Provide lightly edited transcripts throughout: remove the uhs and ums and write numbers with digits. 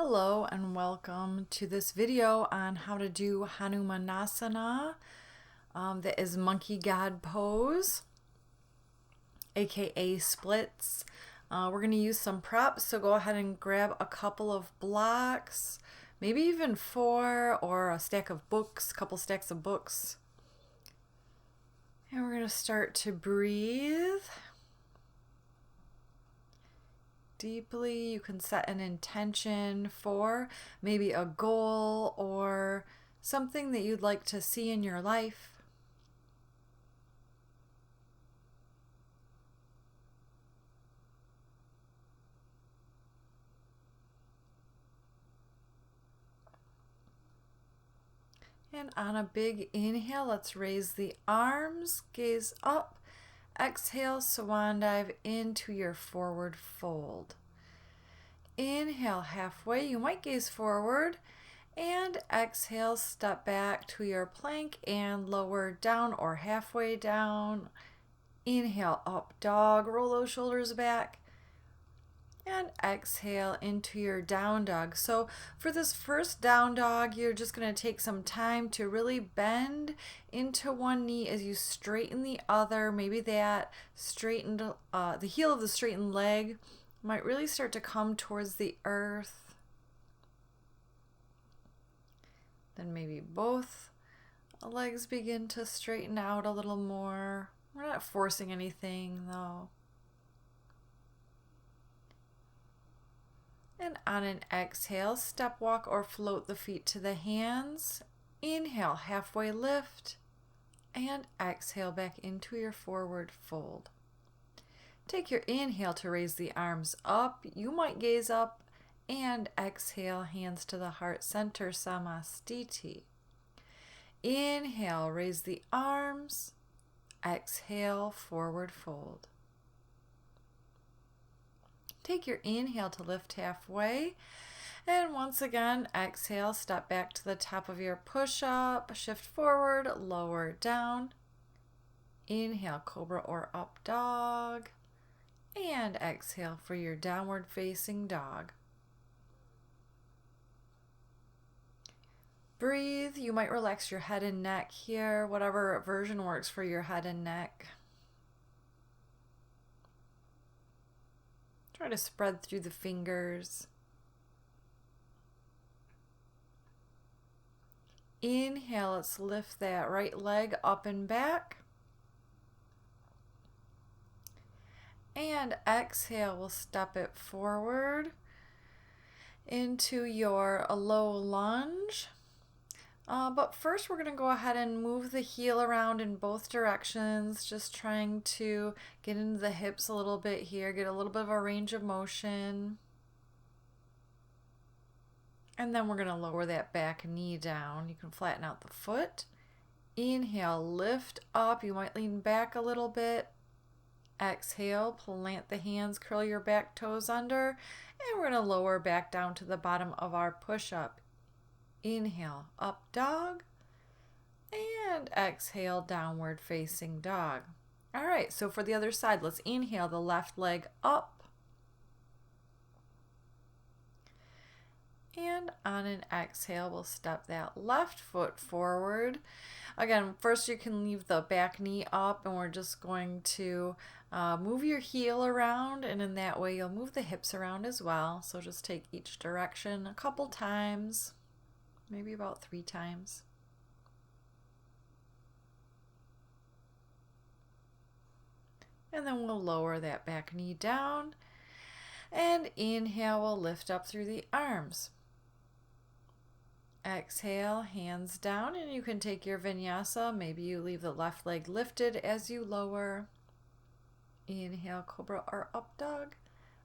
Hello and welcome to this video on how to do Hanumanasana, that is monkey god pose, aka splits. We're going to use some props, so go ahead and grab a couple of blocks, maybe even 4, or a stack of books, couple stacks of books. And we're going to start to breathe deeply. You can set an intention for maybe a goal or something that you'd like to see in your life. And on a big inhale, let's raise the arms, gaze up. Exhale, swan dive into your forward fold. Inhale halfway, you might gaze forward, and exhale, step back to your plank and lower down or halfway down. Inhale, up dog, roll those shoulders back, and exhale into your down dog. So for this first down dog, you're just going to take some time to really bend into one knee as you straighten the other. Maybe that straightened, the heel of the straightened leg might really start to come towards the earth. Then maybe both legs begin to straighten out a little more. We're not forcing anything though. And on an exhale, step walk or float the feet to the hands. Inhale, halfway lift, and exhale back into your forward fold. Take your inhale to raise the arms up. You might gaze up, and exhale, hands to the heart center, Samastiti. Inhale, raise the arms. Exhale, forward fold. Take your inhale to lift halfway, and once again, exhale, step back to the top of your push-up, shift forward, lower down. Inhale, cobra or up dog, and exhale for your downward facing dog. Breathe. You might relax your head and neck here, whatever version works for your head and neck. Try to spread through the fingers. Inhale, let's lift that right leg up and back. And exhale, we'll step it forward into your low lunge. But first we're going to go ahead and move the heel around in both directions, just trying to get into the hips a little bit here, get a little bit of a range of motion. And then we're going to lower that back knee down. You can flatten out the foot. Inhale, lift up. You might lean back a little bit. Exhale, plant the hands, curl your back toes under, and we're going to lower back down to the bottom of our push-up. Inhale, up dog, and exhale, downward facing dog. All right, so for the other side, let's inhale the left leg up. And on an exhale, we'll step that left foot forward. Again, first you can leave the back knee up, and we're just going to move your heel around, and in that way you'll move the hips around as well. So just take each direction a couple times. Maybe about 3 times. And then we'll lower that back knee down. And inhale, we'll lift up through the arms. Exhale, hands down, and you can take your vinyasa. Maybe you leave the left leg lifted as you lower. Inhale, cobra or up dog.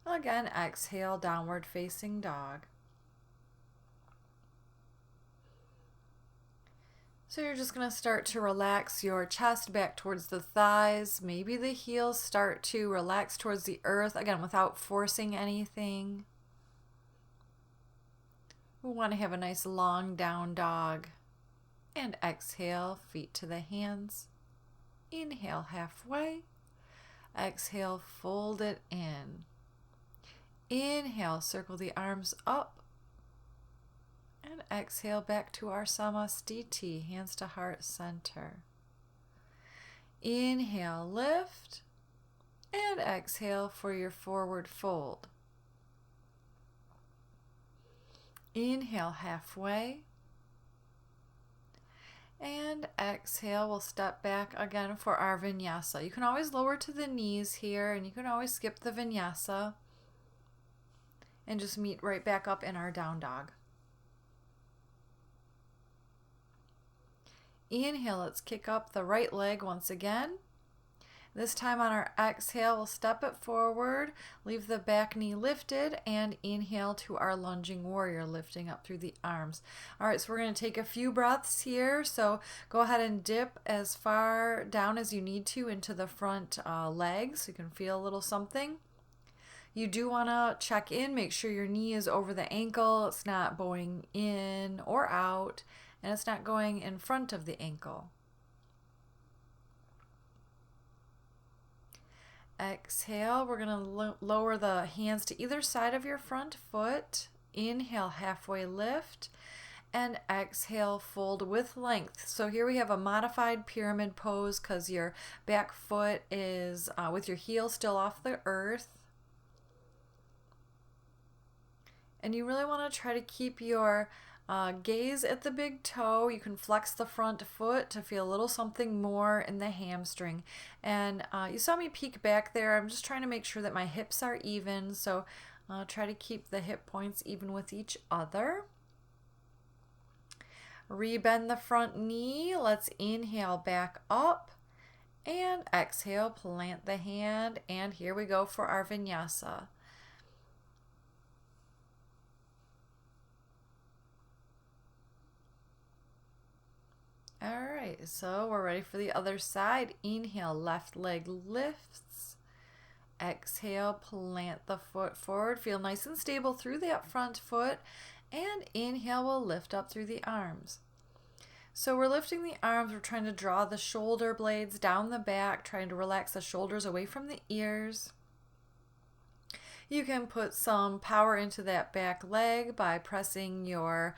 Again, exhale, downward facing dog. So you're just going to start to relax your chest back towards the thighs. Maybe the heels start to relax towards the earth, again, without forcing anything. We want to have a nice long down dog. And exhale, feet to the hands. Inhale halfway. Exhale, fold it in. Inhale, circle the arms up. And exhale back to our Samastiti, hands to heart center. Inhale, lift, and exhale for your forward fold. Inhale halfway, and exhale, we'll step back again for our vinyasa. You can always lower to the knees here, and you can always skip the vinyasa and just meet right back up in our down dog. Inhale, let's kick up the right leg once again. This time on our exhale, we'll step it forward, leave the back knee lifted, and inhale to our lunging warrior, lifting up through the arms. All right, so we're going to take a few breaths here. So go ahead and dip as far down as you need to into the front legs so you can feel a little something. You do want to check in, make sure your knee is over the ankle, it's not bowing in or out, and it's not going in front of the ankle. Exhale, we're going to lower the hands to either side of your front foot. Inhale, halfway lift, and exhale, fold with length. So here we have a modified pyramid pose because your back foot is with your heel still off the earth. And you really want to try to keep your gaze at the big toe. You can flex the front foot to feel a little something more in the hamstring. And you saw me peek back there. I'm just trying to make sure that my hips are even. So try to keep the hip points even with each other. Rebend the front knee. Let's inhale back up. And exhale, plant the hand. And here we go for our vinyasa. All right, so we're ready for the other side. Inhale, left leg lifts. Exhale, plant the foot forward. Feel nice and stable through that front foot. And inhale, we'll lift up through the arms. So we're lifting the arms. We're trying to draw the shoulder blades down the back, trying to relax the shoulders away from the ears. You can put some power into that back leg by pressing your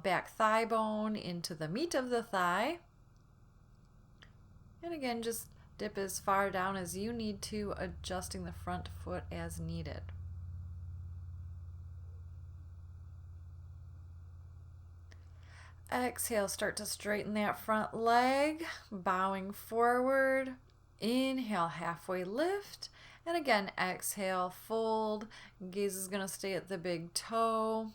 back thigh bone into the meat of the thigh. And again, just dip as far down as you need to, adjusting the front foot as needed. Exhale, start to straighten that front leg, bowing forward. Inhale, halfway lift. And again, exhale, fold. Gaze is going to stay at the big toe.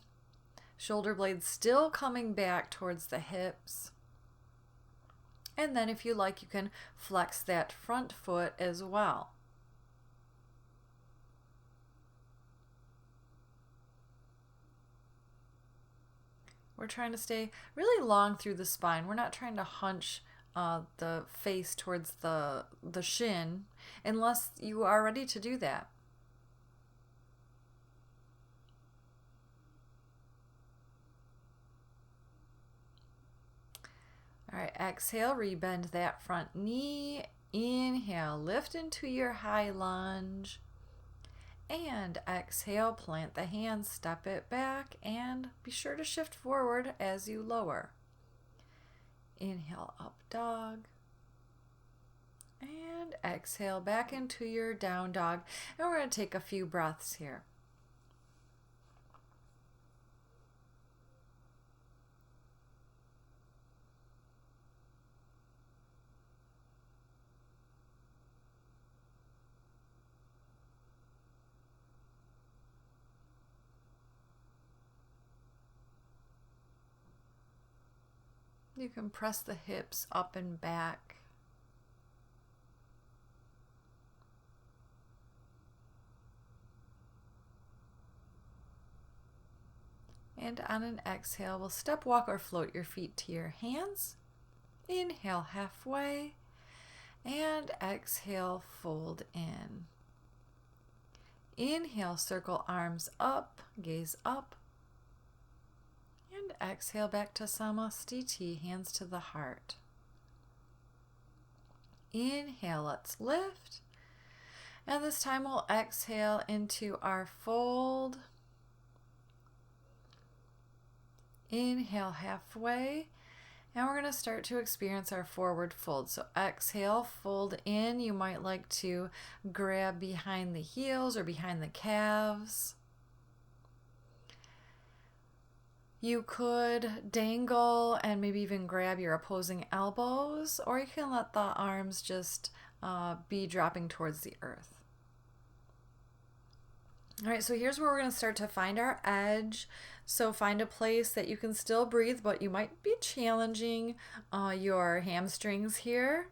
Shoulder blades still coming back towards the hips. And then if you like, you can flex that front foot as well. We're trying to stay really long through the spine. We're not trying to hunch the face towards the shin unless you are ready to do that. All right, exhale, rebend that front knee. Inhale, lift into your high lunge. And exhale, plant the hands, step it back, and be sure to shift forward as you lower. Inhale, up dog. And exhale back into your down dog. And we're going to take a few breaths here. You can press the hips up and back. And on an exhale, we'll step, walk, or float your feet to your hands. Inhale halfway, and exhale, fold in. Inhale, circle arms up, gaze up. And exhale back to Samastiti, hands to the heart. Inhale, let's lift. And this time we'll exhale into our fold. Inhale halfway. And we're going to start to experience our forward fold. So exhale, fold in. You might like to grab behind the heels or behind the calves. You could dangle and maybe even grab your opposing elbows, or you can let the arms just be dropping towards the earth. All right, so here's where we're going to start to find our edge. So find a place that you can still breathe, but you might be challenging your hamstrings here.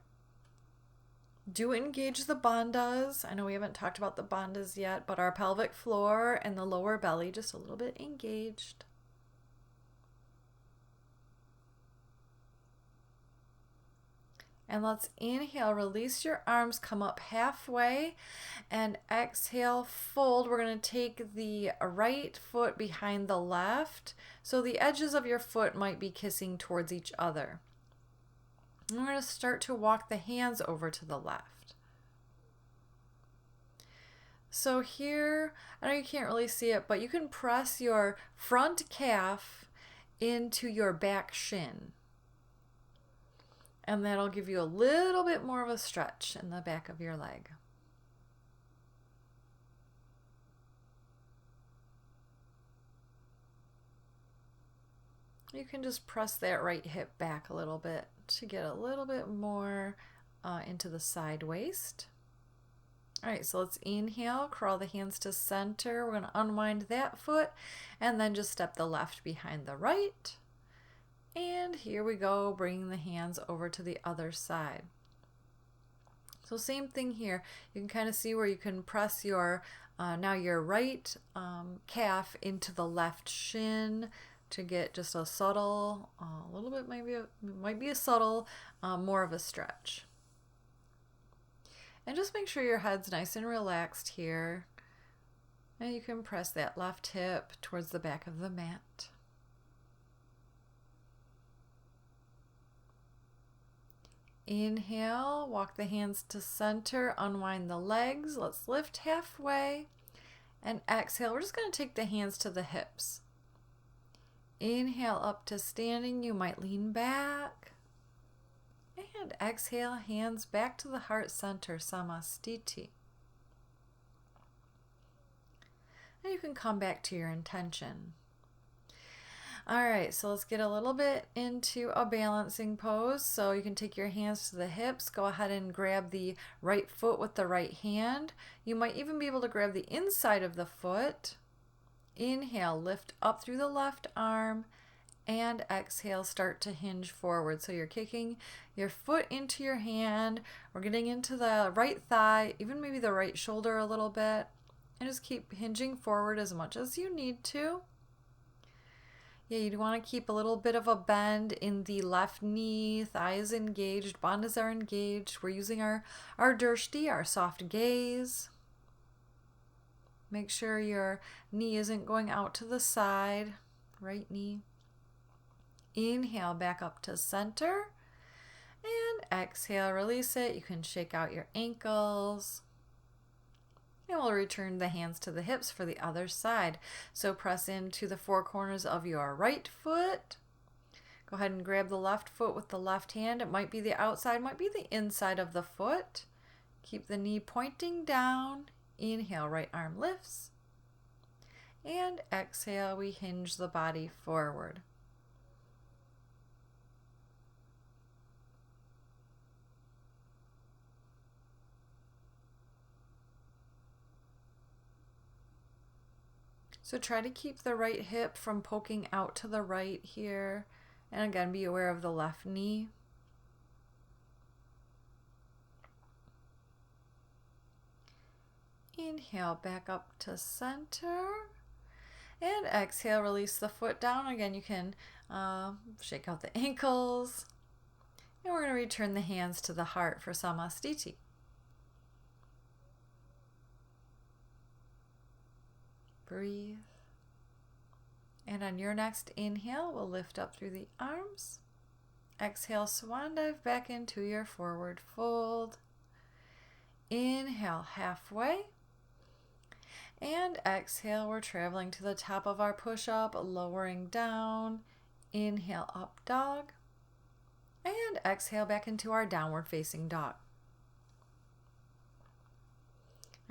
Do engage the bandhas. I know we haven't talked about the bandhas yet, but our pelvic floor and the lower belly just a little bit engaged. And let's inhale, release your arms, come up halfway, and exhale, fold. We're going to take the right foot behind the left, so the edges of your foot might be kissing towards each other. And we're going to start to walk the hands over to the left. So here, I know you can't really see it, but you can press your front calf into your back shin. And that'll give you a little bit more of a stretch in the back of your leg. You can just press that right hip back a little bit to get a little bit more into the side waist. All right, so let's inhale, crawl the hands to center. We're going to unwind that foot and then just step the left behind the right. And here we go, bringing the hands over to the other side. So same thing here. You can kind of see where you can press your now your right calf into the left shin to get just a subtle, a little bit might be a subtle, more of a stretch. And just make sure your head's nice and relaxed here. And you can press that left hip towards the back of the mat. Inhale, walk the hands to center, unwind the legs. Let's lift halfway. And exhale, we're just going to take the hands to the hips. Inhale up to standing, you might lean back. And exhale, hands back to the heart center, Samastiti. And you can come back to your intention. All right, so let's get a little bit into a balancing pose. So you can take your hands to the hips, go ahead and grab the right foot with the right hand. You might even be able to grab the inside of the foot. Inhale, lift up through the left arm, and exhale, start to hinge forward. So you're kicking your foot into your hand. We're getting into the right thigh, even maybe the right shoulder a little bit, and just keep hinging forward as much as you need to. Yeah, you want to keep a little bit of a bend in the left knee, thighs engaged, bandhas are engaged. We're using our drishti, our soft gaze. Make sure your knee isn't going out to the side, right knee. Inhale, back up to center. And exhale, release it. You can shake out your ankles. And we'll return the hands to the hips for the other side. So press into the four corners of your right foot. Go ahead and grab the left foot with the left hand. It might be the outside, might be the inside of the foot. Keep the knee pointing down. Inhale, right arm lifts. And exhale, we hinge the body forward. So try to keep the right hip from poking out to the right here. And again, be aware of the left knee. Inhale, back up to center. And exhale, release the foot down. Again, you can shake out the ankles. And we're going to return the hands to the heart for Samastiti. Breathe. And on your next inhale, we'll lift up through the arms. Exhale, swan dive back into your forward fold. Inhale, halfway. And exhale, we're traveling to the top of our push-up, lowering down Inhale, up dog. And exhale back into our downward facing dog.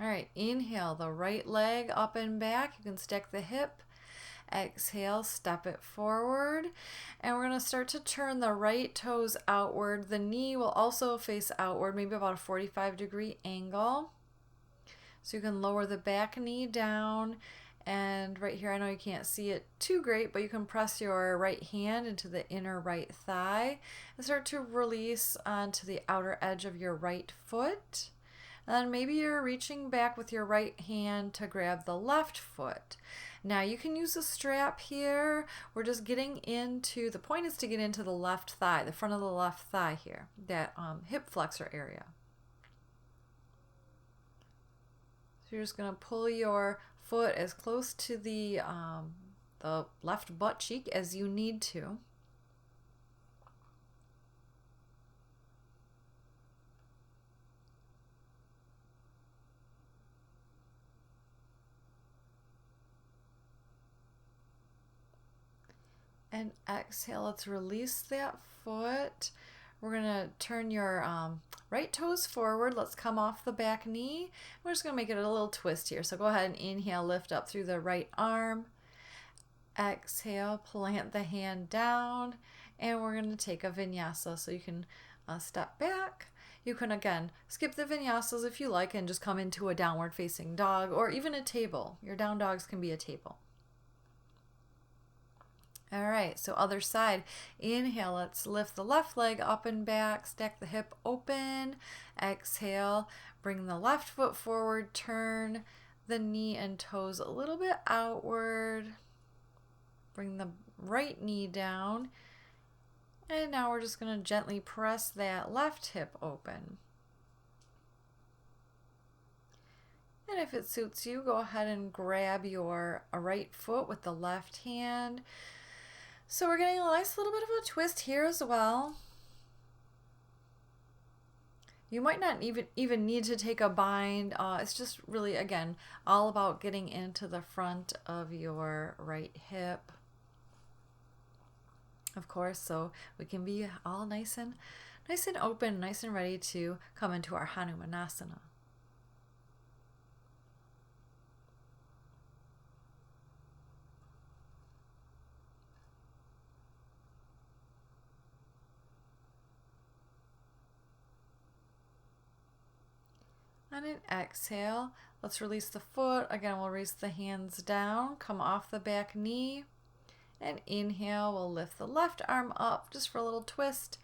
All right, inhale the right leg up and back. You can stack the hip. Exhale, step it forward. And we're going to start to turn the right toes outward. The knee will also face outward, maybe about a 45-degree angle. So you can lower the back knee down. And right here, I know you can't see it too great, but you can press your right hand into the inner right thigh and start to release onto the outer edge of your right foot. And then maybe you're reaching back with your right hand to grab the left foot. Now you can use a strap here. We're just getting into, the point is to get into the left thigh, the front of the left thigh here, that hip flexor area. So you're just going to pull your foot as close to the left butt cheek as you need to. And exhale, let's release that foot. We're going to turn your right toes forward. Let's come off the back knee. We're just going to make it a little twist here. So go ahead and inhale, lift up through the right arm. Exhale, plant the hand down. And we're going to take a vinyasa. So you can step back. You can, again, skip the vinyasas if you like and just come into a downward facing dog or even a table. Your down dogs can be a table. All right, so other side. Inhale, let's lift the left leg up and back, stack the hip open. Exhale, bring the left foot forward, turn the knee and toes a little bit outward. Bring the right knee down. And now we're just going to gently press that left hip open. And if it suits you, go ahead and grab your right foot with the left hand. So we're getting a nice little bit of a twist here as well. You might not even need to take a bind. It's just really, again, all about getting into the front of your right hip. Of course, so we can be all nice and open, nice and ready to come into our Hanumanasana. On an exhale, let's release the foot. Again, we'll raise the hands down, come off the back knee. And inhale, we'll lift the left arm up just for a little twist.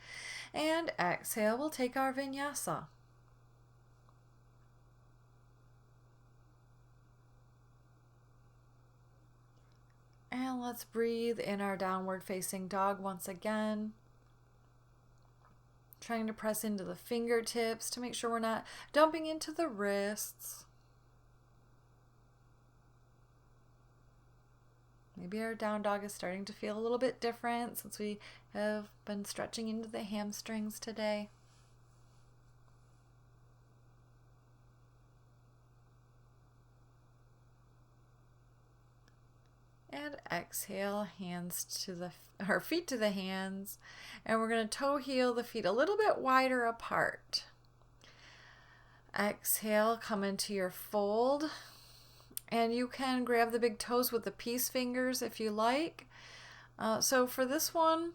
And exhale, we'll take our vinyasa. And let's breathe in our downward facing dog once again. Trying to press into the fingertips to make sure we're not dumping into the wrists. Maybe our down dog is starting to feel a little bit different since we have been stretching into the hamstrings today. And exhale, hands to our feet to the hands. And we're going to toe heel the feet a little bit wider apart. Exhale, come into your fold. And you can grab the big toes with the peace fingers if you like. So for this one,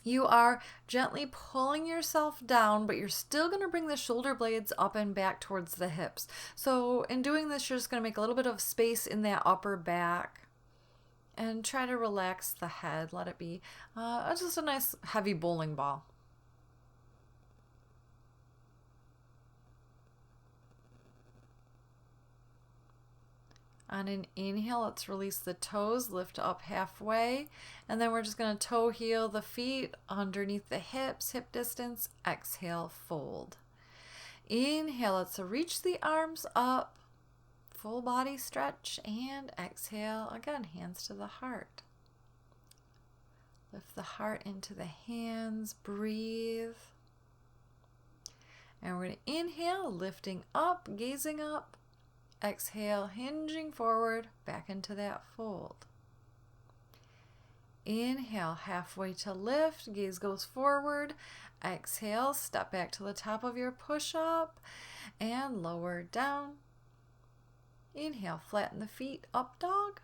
you are gently pulling yourself down, but you're still going to bring the shoulder blades up and back towards the hips. So in doing this, you're just going to make a little bit of space in that upper back. And try to relax the head. Let it be just a nice heavy bowling ball. On an inhale, let's release the toes, lift up halfway. And then we're just going to toe heel the feet underneath the hips, hip distance. Exhale, fold. Inhale, let's reach the arms up. Full body stretch and exhale. Again, hands to the heart. Lift the heart into the hands. Breathe. And we're going to inhale, lifting up, gazing up. Exhale, hinging forward, back into that fold. inhale, halfway to lift, gaze goes forward. Exhale, step back to the top of your push-up and lower down. Inhale, flatten the feet, up dog.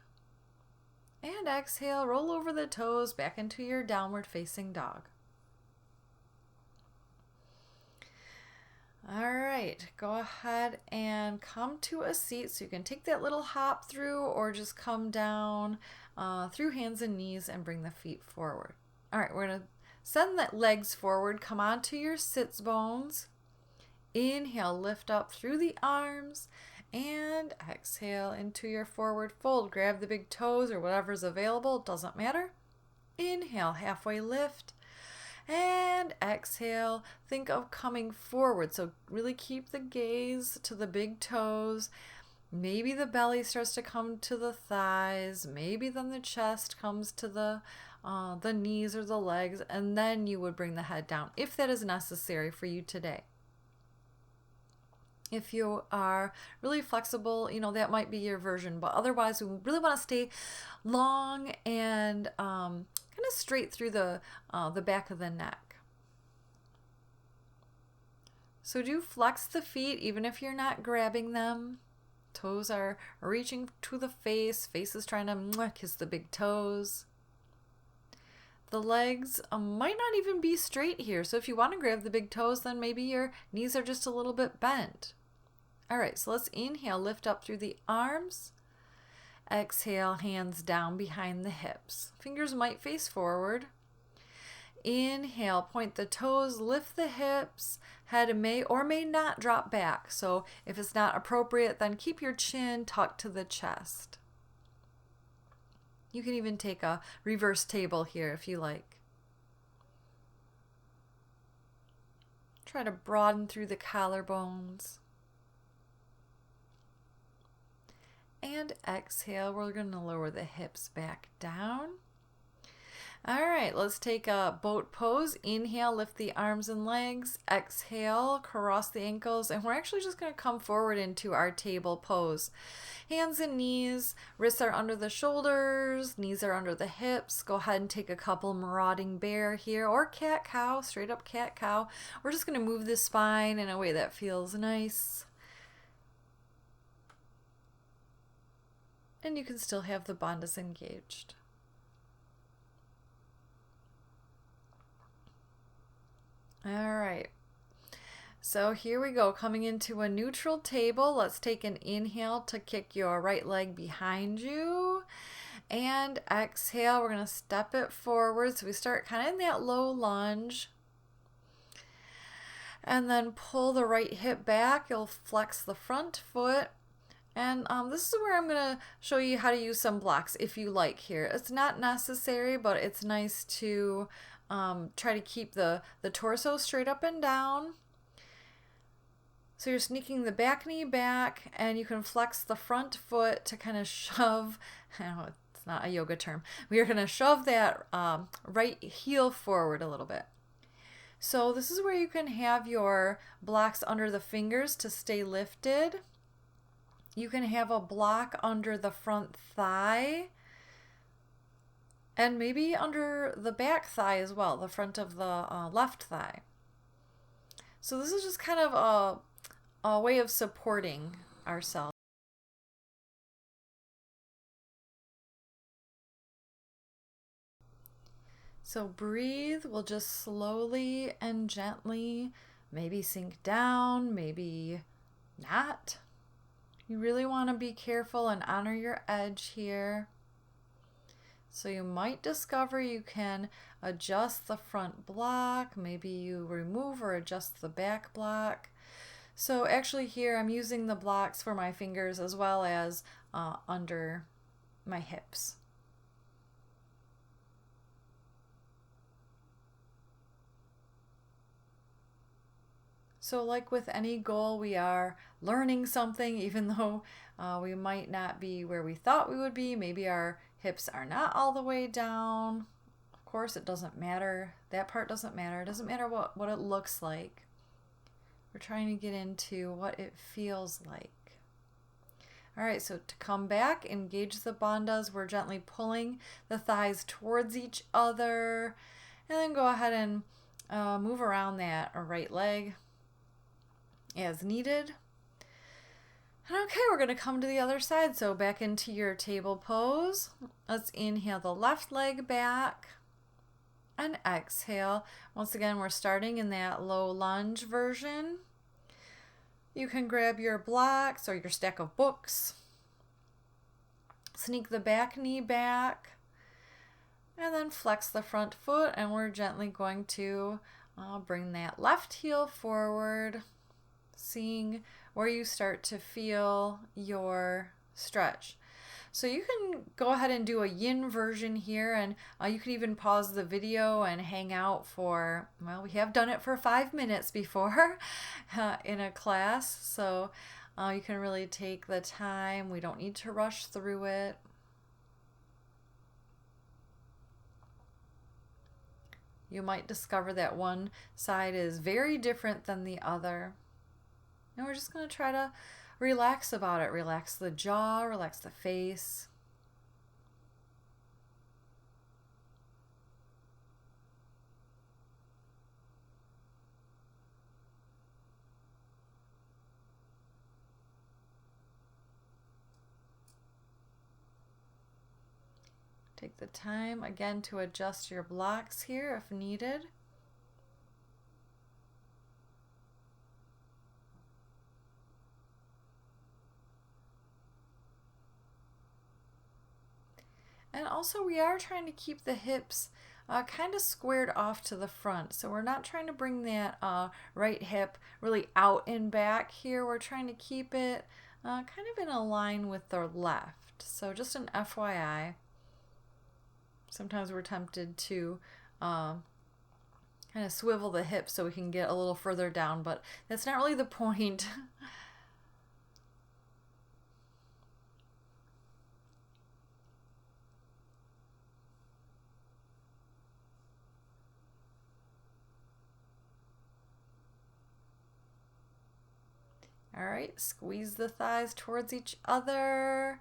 And exhale, roll over the toes back into your downward facing dog. All right, go ahead and come to a seat so you can take that little hop through or just come down through hands and knees and bring the feet forward. All right, we're gonna send the legs forward, come onto your sits bones. Inhale, lift up through the arms and exhale into your forward fold. Grab the big toes or whatever's available, it doesn't matter. Inhale, halfway lift. And exhale, think of coming forward. So really keep the gaze to the big toes. Maybe the belly starts to come to the thighs. Maybe then the chest comes to the knees or the legs. And then you would bring the head down if that is necessary for you today. If you are really flexible, that might be your version. But otherwise, we really want to stay long and kind of straight through the back of the neck. So do flex the feet even if you're not grabbing them. Toes are reaching to the face. Face is trying to kiss the big toes. The legs might not even be straight here. So if you want to grab the big toes, then maybe your knees are just a little bit bent. All right, so let's inhale, lift up through the arms. Exhale, hands down behind the hips. Fingers might face forward. Inhale, point the toes, lift the hips. Head may or may not drop back. So if it's not appropriate, then keep your chin tucked to the chest. You can even take a reverse table here if you like. Try to broaden through the collarbones. And exhale, we're going to lower the hips back down. All right, let's take a boat pose. Inhale, lift the arms and legs. Exhale, cross the ankles. And we're actually just going to come forward into our table pose. Hands and knees, wrists are under the shoulders, knees are under the hips. Go ahead and take a couple marauding bear here or cat-cow, straight up cat-cow. We're just going to move the spine in a way that feels nice. And you can still have the bandhas engaged. All right. So here we go, coming into a neutral table. Let's take an inhale to kick your right leg behind you. And exhale, we're going to step it forward. So we start kind of in that low lunge. And then pull the right hip back. You'll flex the front foot. And this is where I'm going to show you how to use some blocks if you like here. It's not necessary, but it's nice to try to keep the torso straight up and down. So you're sneaking the back knee back, and you can flex the front foot to kind of shove, I know it's not a yoga term, we are going to shove that right heel forward a little bit. So this is where you can have your blocks under the fingers to stay lifted. You can have a block under the front thigh and maybe under the back thigh as well, the front of the left thigh. So this is just kind of a way of supporting ourselves. So breathe. We'll just slowly and gently maybe sink down, maybe not. You really want to be careful and honor your edge here. So you might discover you can adjust the front block. Maybe you remove or adjust the back block. So actually here I'm using the blocks for my fingers as well as under my hips. So like with any goal, we are learning something, even though we might not be where we thought we would be. Maybe our hips are not all the way down. Of course, it doesn't matter. That part doesn't matter. It doesn't matter what it looks like. We're trying to get into what it feels like. All right, so to come back, engage the bandhas. We're gently pulling the thighs towards each other. And then go ahead and move around that right leg as needed. And okay, we're going to come to the other side. So back into your table pose. Let's inhale the left leg back and exhale. Once again, we're starting in that low lunge version. You can grab your blocks or your stack of books. Sneak the back knee back. And then flex the front foot, and we're gently going to bring that left heel forward, seeing where you start to feel your stretch. So you can go ahead and do a yin version here, and you can even pause the video and hang out for, well, we have done it for 5 minutes before in a class, so you can really take the time. We don't need to rush through it. You might discover that one side is very different than the other. And we're just going to try to relax about it. Relax the jaw, relax the face. Take the time again to adjust your blocks here if needed. And also we are trying to keep the hips kind of squared off to the front. So we're not trying to bring that right hip really out and back here. We're trying to keep it kind of in a line with the left. So just an FYI. Sometimes we're tempted to kind of swivel the hips so we can get a little further down, but that's not really the point. All right, squeeze the thighs towards each other.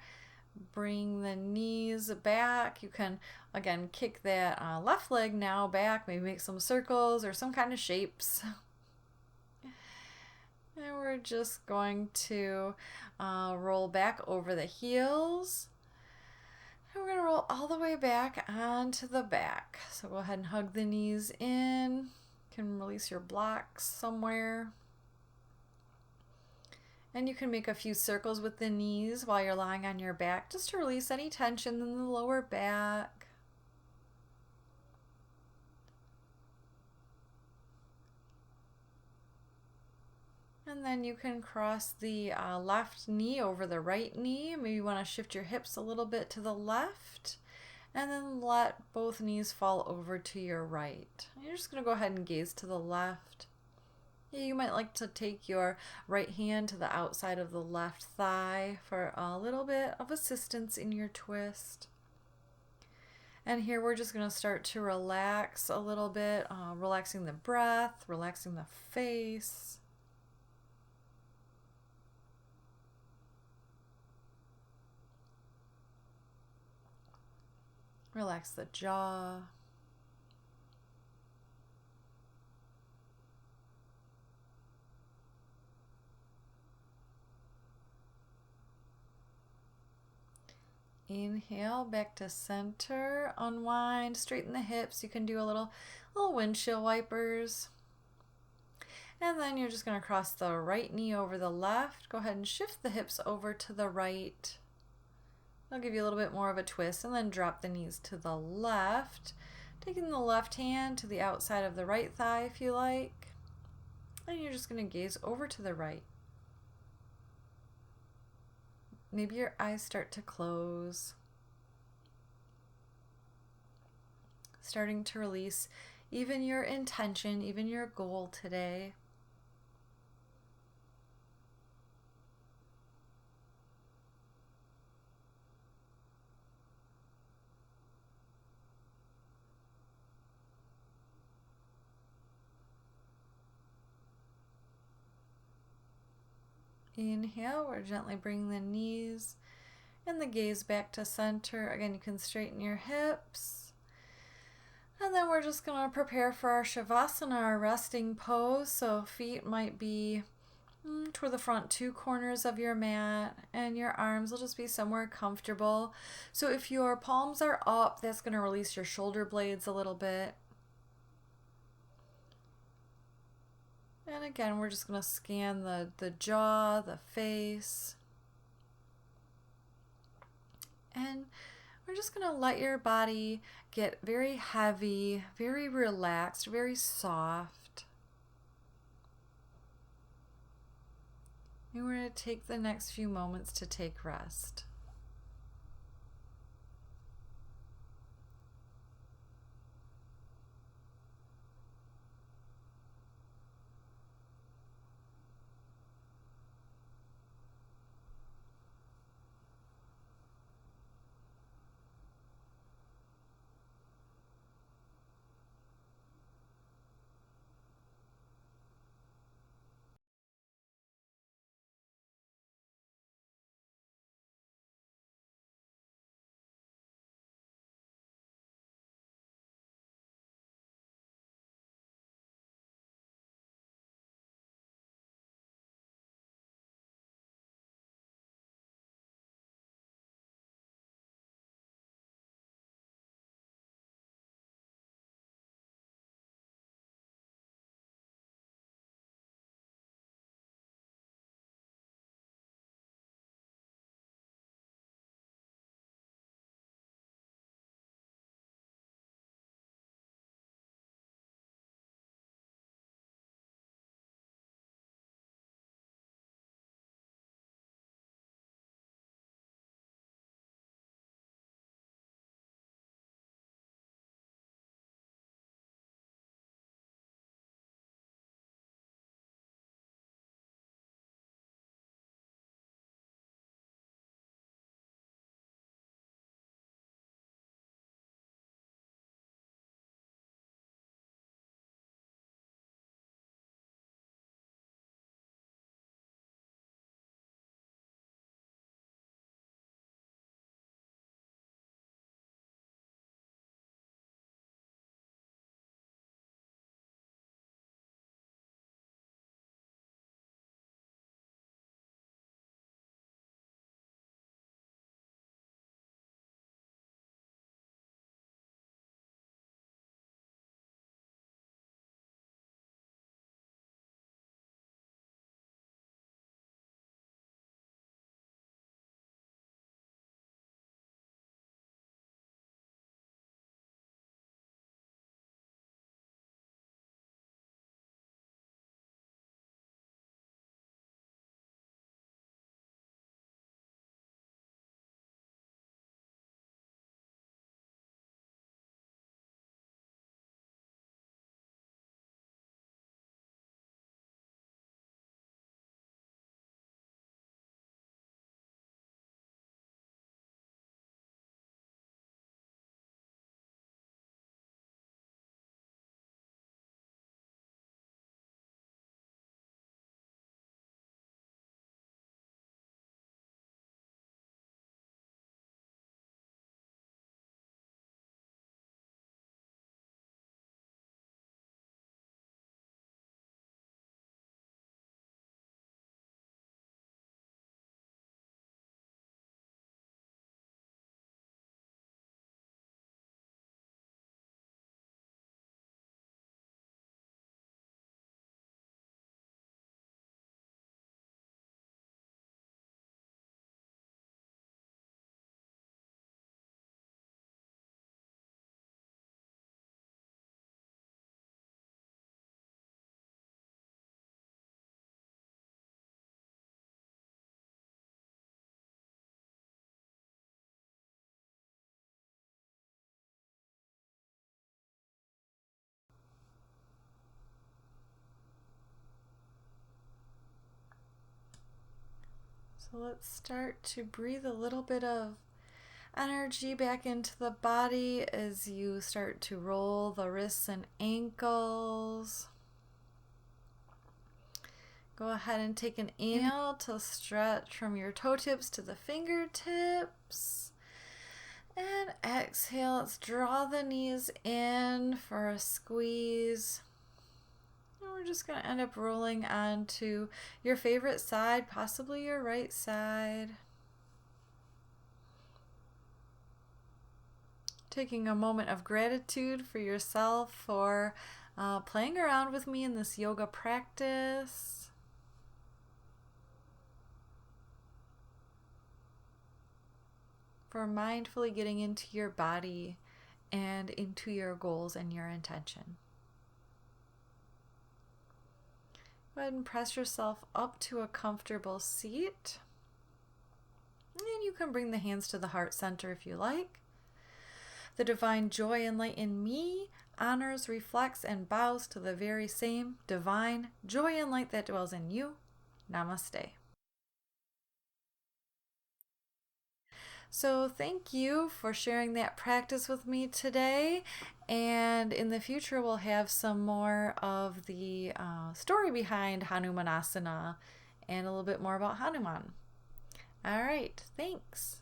Bring the knees back. You can, again, kick that left leg now back, maybe make some circles or some kind of shapes. And we're just going to roll back over the heels. And we're going to roll all the way back onto the back. So go ahead and hug the knees in. You can release your blocks somewhere. And you can make a few circles with the knees while you're lying on your back, just to release any tension in the lower back. And then you can cross the left knee over the right knee. Maybe you want to shift your hips a little bit to the left. And then let both knees fall over to your right. You're just going to go ahead and gaze to the left. You might like to take your right hand to the outside of the left thigh for a little bit of assistance in your twist. And here we're just going to start to relax a little bit, relaxing the breath, relaxing the face. Relax the jaw. Inhale back to center, unwind, straighten the hips. You can do a little windshield wipers. And then you're just going to cross the right knee over the left. Go ahead and shift the hips over to the right. I'll give you a little bit more of a twist, and then drop the knees to the left. Taking the left hand to the outside of the right thigh if you like. And you're just going to gaze over to the right. Maybe your eyes start to close. Starting to release even your intention, even your goal today. Inhale, we're gently bringing the knees and the gaze back to center. Again, you can straighten your hips. And then we're just going to prepare for our Shavasana, our resting pose. So feet might be toward the front two corners of your mat, and your arms will just be somewhere comfortable. So if your palms are up, that's going to release your shoulder blades a little bit. And again, we're just going to scan the jaw, the face. And we're just going to let your body get very heavy, very relaxed, very soft. And we're going to take the next few moments to take rest. So let's start to breathe a little bit of energy back into the body as you start to roll the wrists and ankles. Go ahead and take an inhale to stretch from your toe tips to the fingertips. And exhale, let's draw the knees in for a squeeze. And we're just going to end up rolling onto your favorite side, possibly your right side. Taking a moment of gratitude for yourself for playing around with me in this yoga practice. For mindfully getting into your body and into your goals and your intention. Go ahead and press yourself up to a comfortable seat. And you can bring the hands to the heart center if you like. The divine joy and light in me honors, reflects, and bows to the very same divine joy and light that dwells in you. Namaste. So thank you for sharing that practice with me today. And in the future, we'll have some more of the story behind Hanumanasana and a little bit more about Hanuman. All right, thanks.